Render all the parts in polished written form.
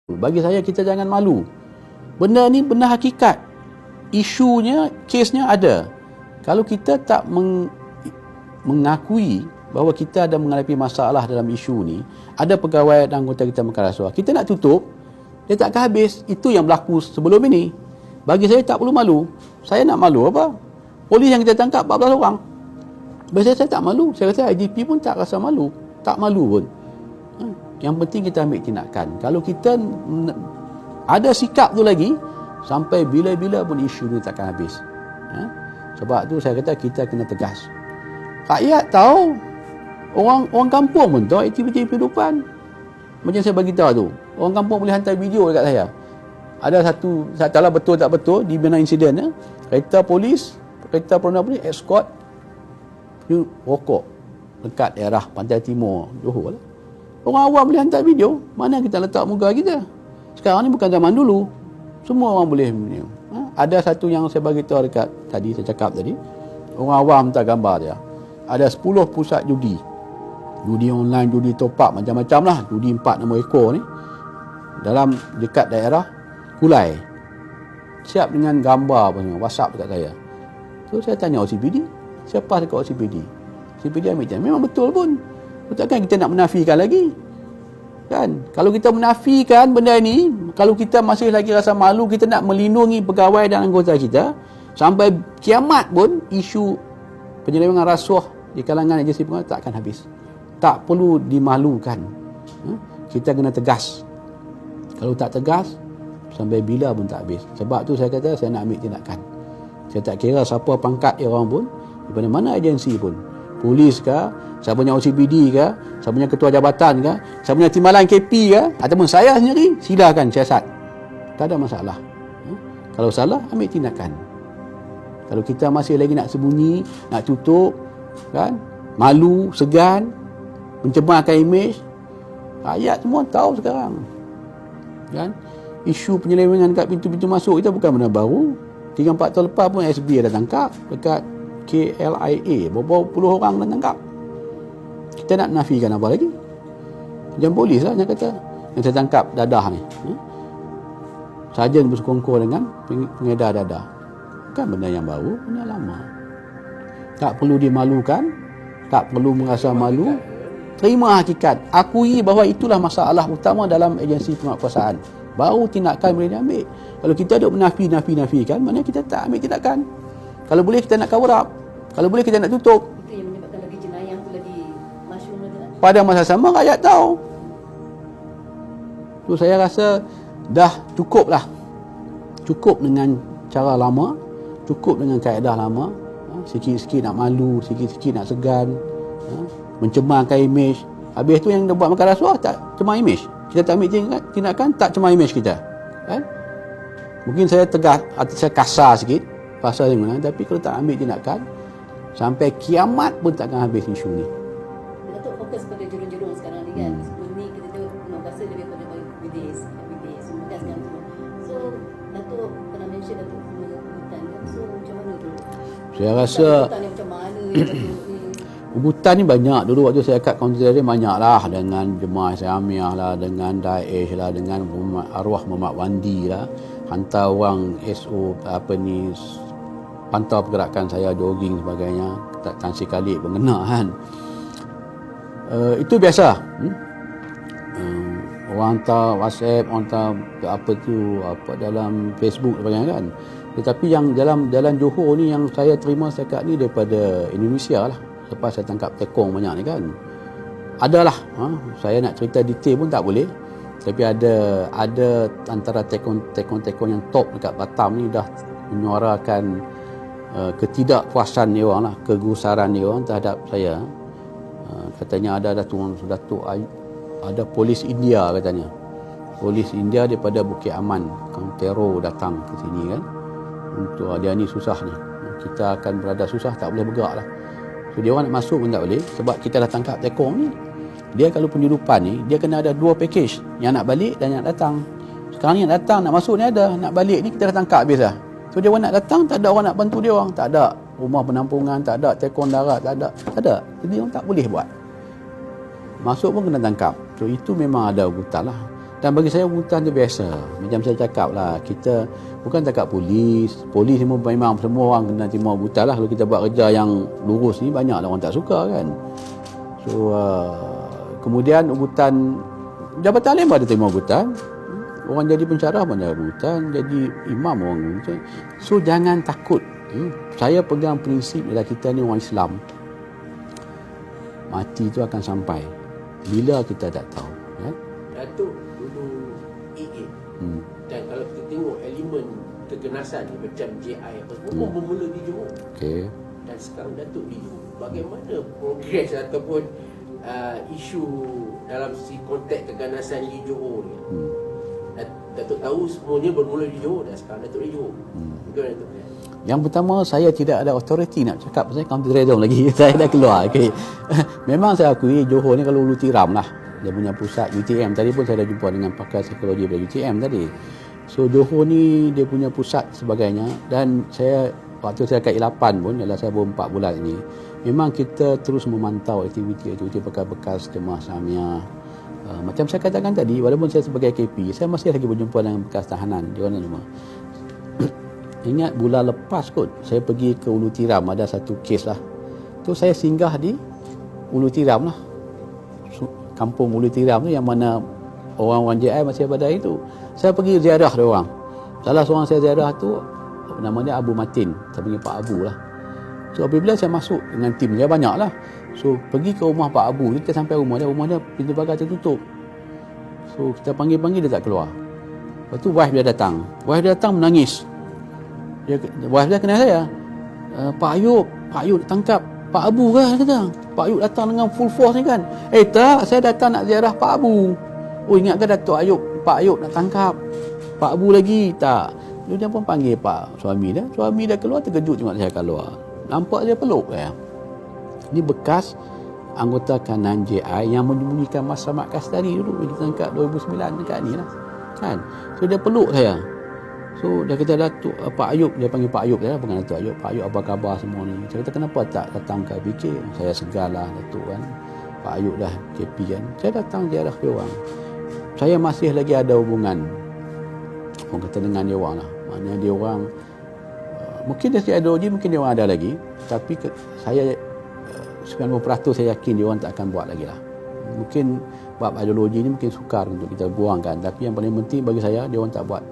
Bagi saya kita jangan malu. Benda ni benda hakikat. Isunya, kesnya ada. Kalau kita tak mengakui bahawa kita ada menghadapi masalah dalam isu ni, ada pegawai dan anggota kita makan rasuah, kita nak tutup, dia tak akan habis. Itu yang berlaku sebelum ini. Bagi saya tak perlu malu. Saya nak malu apa? Polis yang kita tangkap 14 orang. Bagi saya tak malu. Saya rasa IGP pun tak rasa malu. Tak malu pun. Yang penting kita ambil tindakan. Kalau kita ada sikap tu lagi, sampai bila-bila pun isu ni takkan habis. Sebab tu saya kata kita kena tegas. Rakyat tahu, orang kampung pun tahu aktiviti kehidupan. Macam saya bagi tahu tu, orang kampung boleh hantar video dekat saya. Ada satu, saya tak tahu betul tak betul, di mana insiden, kereta polis, kereta perwira polis, escort rokok dekat daerah Pantai Timur, Johor lah. Orang awam boleh hantar video. Mana kita letak muka kita? Sekarang ni bukan zaman dulu. Semua orang boleh. Ada satu yang saya bagi tahu dekat tadi, saya cakap tadi. Orang awam hantar gambar dia. Ada 10 pusat judi. Judi online, judi top up, macam-macam lah. Judi 4 nombor ekor ni. Dalam dekat daerah Kulai. Siap dengan gambar apa semua. WhatsApp dekat saya. So saya tanya OCPD. Siapa dekat OCPD? OCPD ambil je. Memang betul pun. Takkan kita nak menafikan lagi? Kan? Kalau kita menafikan benda ni, kalau kita masih lagi rasa malu, kita nak melindungi pegawai dan anggota kita, sampai kiamat pun isu penyelewengan rasuah di kalangan agensi pengawas tak akan habis. Tak perlu dimalukan. Kita kena tegas. Kalau tak tegas, sampai bila pun tak habis. Sebab tu saya kata saya nak ambil tindakan. Saya tak kira siapa pangkat dia orang pun, daripada mana agensi pun. Polis ke, saya punya OCPD ke, saya punya ketua jabatan ke, saya punya timbalan KP ke, ataupun saya sendiri, silakan siasat. Tak ada masalah. Kalau salah, ambil tindakan. Kalau kita masih lagi nak sembunyi, nak tutup, kan, malu, segan, mencemarkan imej, rakyat semua tahu sekarang. Kan? Isu penyelewengan dekat pintu-pintu masuk kita bukan benda baru. 3-4 tahun lepas pun SB ada tangkap dekat KLIA, berapa puluh orang dah tangkap. Kita nak nafikan apa lagi? Macam polis lah yang kata, yang saya tangkap dadah ni, sarjan bersekongkol dengan pengedar dadah. Bukan benda yang baru, benda lama. Tak perlu dimalukan, tak perlu merasa malu. Terima hakikat, akui bahawa itulah masalah utama dalam agensi penguatkuasaan. Baru tindakan boleh diambil. Kalau kita duk menafikan, maknanya kita tak ambil tindakan. Kalau boleh kita nak cover up. Kalau boleh kita nak tutup. Itu yang menyebabkan lagi jenayah tu lagi masyhur lagi kan? Pada masa sama rakyat tahu. Tu saya rasa dah cukup lah. Cukup dengan cara lama, cukup dengan kaedah lama. Sikit-sikit nak malu, sikit-sikit nak segan, mencemarkan imej. Habis tu yang dia buat makan rasuah tak cemar imej. Kita tak ambil tindakan, tak cemar imej kita. Kan? Mungkin saya tegas atau saya kasar sikit pasal yang mana, tapi kalau tak ambil tindakan, sampai kiamat pun takkan habis isu ni. Datuk fokus pada jurung-jurung sekarang ni kan. Sebelum ni kita tu bahasa lebih pada BDS, semua kan sekarang tu. So Datuk pernah mention Datuk punya hutan kan. So macam mana tu? Saya rasa hutan yang macam mana Datuk ni? Hutan ni banyak. Dulu waktu saya kat kaunter dia banyak lah, dengan Jemaah Islamiah lah, dengan Daesh lah, dengan arwah Muhammad Wandi lah, hantar orang SO pantau pergerakan saya, jogging sebagainya, tansi kalik pengenaan. Itu biasa. Orang hantar WhatsApp, orang hantar dalam Facebook sebagainya kan. Tetapi yang dalam Johor ni yang saya terima setakat ni daripada Indonesia lah. Lepas saya tangkap tekong banyak ni kan. Adalah, saya nak cerita detail pun tak boleh. Tapi ada antara tekong-tekong yang top dekat Batam ni dah menyuarakan ketidakpuasan dia orang lah, kegusaran dia orang terhadap saya. Katanya ada Datuk ada polis India katanya. Polis India daripada Bukit Aman, Kantero datang ke sini kan. Untuk dia ni susah ni. Kita akan berada susah, tak boleh bergerak lah. So dia orang nak masuk pun tak boleh sebab kita dah tangkap tekong ni. Dia kalau penyeludupan ni, dia kena ada 2 package, yang nak balik dan yang nak datang. Sekarang ni yang datang nak masuk ni ada, nak balik ni kita dah tangkap habis dah. So dia orang nak datang, tak ada orang nak bantu dia orang, tak ada rumah penampungan, tak ada tekong darat, tak ada. Jadi orang tak boleh buat. Masuk pun kena tangkap. So itu memang ada hutan lah. Dan bagi saya ugutan tu biasa. Macam saya cakap lah, kita bukan cakap polis memang semua orang kena terima ugutan lah. Kalau kita buat kerja yang lurus ni, banyak lah orang tak suka kan. So kemudian ugutan jabatan lain pun ada terima ugutan. Orang jadi pensyarah pun ada ugutan, jadi imam orang ugutan. So jangan takut. Saya pegang prinsip ialah kita ni orang Islam. Mati tu akan sampai. Bila kita tak tahu. Ya? Datuk dulu AA. Dan kalau kita tengok elemen keganasan ni macam JI apa semua bermula di Johor. Okey. Dan sekarang Datuk di Johor. Bagaimana progres ataupun isu dalam si konteks keganasan di Johor ni? Datuk tahu semuanya bermula di Johor dan sekarang Datuk di Johor. Bagaimana Datuk? Yang pertama, saya tidak ada authority nak cakap pasal county redom lagi. Saya dah keluar. Okay. Memang saya akui Johor ni kalau Ulu Tiram lah. Dia punya pusat UTM. Tadi pun saya dah jumpa dengan pakar psikologi dari UTM tadi. So Johor ni dia punya pusat sebagainya. Dan saya, waktu saya kat I8 pun, ialah saya baru 4 bulan ini, memang kita terus memantau aktiviti-aktiviti bekas-bekas jemaah Islamiyah. Macam saya katakan tadi, walaupun saya sebagai KP, saya masih lagi berjumpa dengan bekas tahanan di mana semua. Ingat bulan lepas kot, saya pergi ke Ulu Tiram, ada satu kes lah. Tu saya singgah di Ulu Tiram lah. Kampung Ulu Tiram tu yang mana orang-orang JI masih pada itu. Saya pergi ziarah dia orang. Salah seorang saya ziarah tu, nama dia Abu Matin. Saya panggil Pak Abu lah. So apabila saya masuk dengan tim dia, banyak lah. So pergi ke rumah Pak Abu, kita sampai rumah dia pintu pagar tertutup. So kita panggil-panggil dia tak keluar. Lepas tu wife dia datang. Wife dia datang menangis. Wife dia kenal saya. Pak Ayub tangkap Pak Abu kan, dia kata. Pak Ayub datang dengan full force ni kan. Tak, saya datang nak ziarah Pak Abu. Oh, ingat ke Datuk Ayub, Pak Ayub nak tangkap Pak Abu lagi? Tak. Dia pun panggil Pak suami dia. Suami dia keluar, terkejut tengok saya keluar. Nampak dia peluk saya. Ini bekas anggota kanan JI yang menyembunyikan Mas Samad Kastari dulu. Dia ditangkap 2009 dekat ni lah. Kan? So dia peluk saya. So dia kata, Datuk Pak Ayub, dia panggil Pak Ayub, dia bukan Datuk Ayub. Pak Ayub apa khabar semua ni? Saya kata, kenapa tak datang ke PK? Saya segarlah Datuk kan. Pak Ayub dah KP kan. Saya datang ziarah dia orang. Saya masih lagi ada hubungan, orang kata, dengan dia orang lah. Maknanya dia orang mungkin dari ideologi, mungkin dia orang ada lagi, tapi saya 90% saya yakin dia orang tak akan buat lagi lah. Mungkin bab ideologi ni mungkin sukar untuk kita buangkan, tapi yang paling penting bagi saya, dia orang tak buat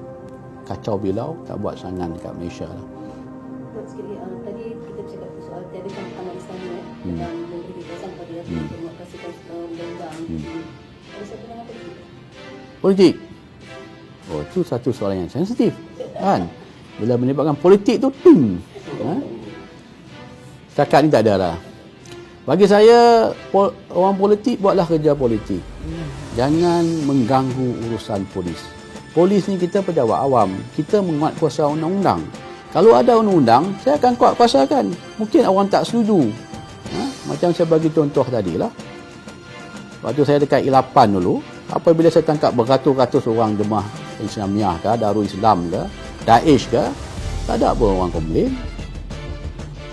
kacau bilau, tak buat sangan dekat Malaysia lah. Sekali, tadi kita cakap soal tiada kampanye Islam dan memberi kebebasan pada demokrasi undang-undang. Ada satu nama Politik. Oh, itu satu soalan yang sensitif kan. Bila melibatkan politik tu, setakat ni tak ada lah. Bagi saya, orang politik buatlah kerja politik. Jangan mengganggu urusan polis. Polis ni kita pejabat awam. Kita menguat kuasa undang-undang. Kalau ada undang-undang, saya akan kuat kuasakan. Mungkin orang tak setuju. Macam saya bagi contoh tadi lah. Waktu saya dekat I8 dulu, apabila saya tangkap beratus-ratus orang jemaah Islamiyah ke, Darul Islam ke, Daesh ke, tak ada pun orang komplain.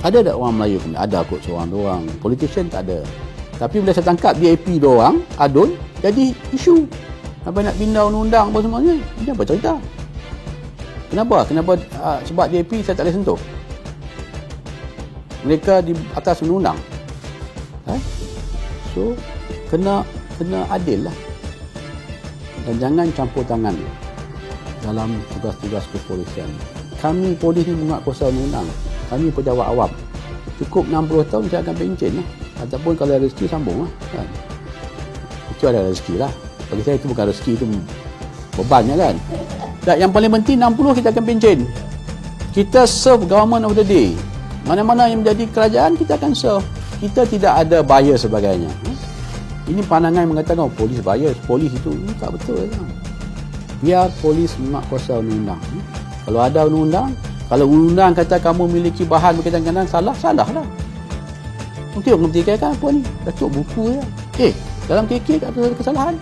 Ada tak orang Melayu komplain? Ada kot seorang-orang. Politician tak ada. Tapi bila saya tangkap DAP diorang, adun, jadi isu. Apa nak pindah undang-undang apa semuanya? Ini apa cerita? Kenapa? Sebab DAP saya tak boleh sentuh. Mereka di atas undang-undang. So, kena adil lah. Dan jangan campur tangan dalam tugas-tugas kepolisian. Kami polis ni menguat kuasa undang-undang. Kami pejabat awam. Cukup 60 tahun saya akan pencen lah. Ataupun kalau ada rezeki sambung lah. Kan? Itu ada rezeki lah. Bagi saya itu bukan rezeki, itu bebannya kan. Dan yang paling penting 60 kita akan pencen. Kita serve government of the day. Mana-mana yang menjadi kerajaan kita akan serve. Kita tidak ada bias sebagainya. Ini pandangan yang mengatakan polis bias, polis itu. Ini tak betul kan? Biar polis menguat kuasa undang-undang. Kalau ada undang-undang, kalau undang-undang kata kamu memiliki bahan berkaitan dengan salah lah. Mungkin orang mengertikan apa ni? Datuk buku je. Dalam KK tak ada kesalahan.